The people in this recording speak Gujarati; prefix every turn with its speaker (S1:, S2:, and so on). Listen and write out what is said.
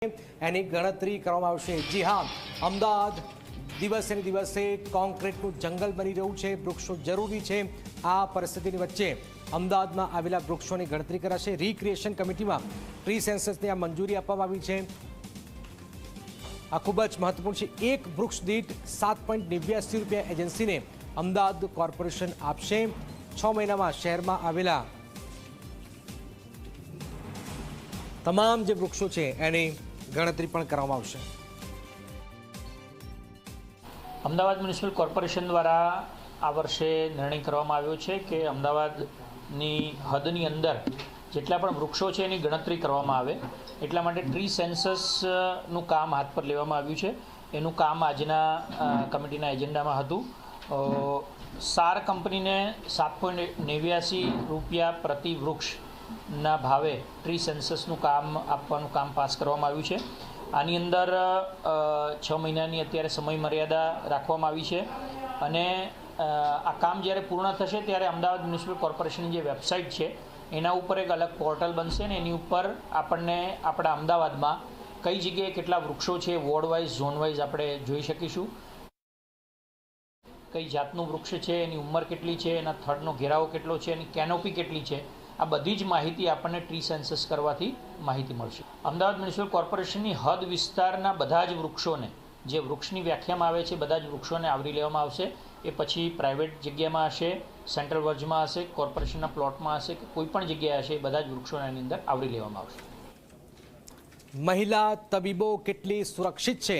S1: એની ગણતરી કરવામાં આવશે। જી હા, અમદાવાદ દિવસે ને દિવસે કોન્ક્રીટનું જંગલ બની રહ્યું છે। વૃક્ષો જરૂરી છે। આ પરિસ્થિતિની વચ્ચે અમદાવાદમાં આવેલા વૃક્ષોની ગણતરી કરાશે। રિક્રિએશન કમિટીમાં ટ્રી સેન્સસને આ મંજૂરી આપવામાં આવી છે। આ ખૂબ જ મહત્વપૂર્ણ છે। એક વૃક્ષ દીઠ 7.89 રૂપિયા એજન્સીને અમદાવાદ કોર્પોરેશન આપશે। 6 મહિનામાં શહેરમાં આવેલા તમામ જે વૃક્ષો છે એની ગણતરી પણ કરવામાં આવશે।
S2: અમદાવાદ મ્યુનિસિપલ કોર્પોરેશન દ્વારા આ વર્ષે નિર્ણય કરવામાં આવ્યો છે કે અમદાવાદની હદની અંદર જેટલા પણ વૃક્ષો છે એની ગણતરી કરવામાં આવે। એટલા માટે ટ્રી સેન્સસનું કામ હાથ પર લેવામાં આવ્યું છે। એનું કામ આજના કમિટીના એજન્ડામાં હતું। સાર કંપનીને 7.89 રૂપિયા પ્રતિ વૃક્ષના ભાવે ટ્રી સેન્સસનું કામ આપવાનું કામ પાસ કરવામાં આવ્યું છે। આની અંદર 6 મહિનાની અત્યારે સમય મર્યાદા રાખવામાં આવી છે અને આ કામ જ્યારે પૂર્ણ થશે ત્યારે અમદાવાદ મ્યુનિસિપલ કોર્પોરેશનની જે વેબસાઇટ છે એના ઉપર એક અલગ પોર્ટલ બનશે ને એની ઉપર આપણને આપણા અમદાવાદમાં કઈ જગ્યાએ કેટલા વૃક્ષો છે વોર્ડ વાઇઝ ઝોન વાઇઝ આપણે જોઈ શકીશું। કઈ જાતનું વૃક્ષ છે, એની ઉંમર કેટલી છે, એના થડનો ઘેરાવો કેટલો છે, એની કેનોપી કેટલી છે, આ બધી જ માહિતી આપણને ટ્રી સેન્સસ કરવાથી માહિતી મળશે। અમદાવાદ મ્યુનિસિપલ કોર્પોરેશનની હદ વિસ્તારના બધા જ વૃક્ષોને જે વૃક્ષની વ્યાખ્યામાં આવે છે બધા જ વૃક્ષોને આવરી લેવામાં આવશે। એ પછી પ્રાઇવેટ જગ્યામાં હશે, સેન્ટ્રલ વર્જમાં હશે, કોર્પોરેશનના પ્લોટમાં હશે કે કોઈ પણ જગ્યાએ હશે, એ બધા જ વૃક્ષોને એની અંદર આવરી લેવામાં આવશે।
S1: મહિલા તબીબો કેટલી સુરક્ષિત છે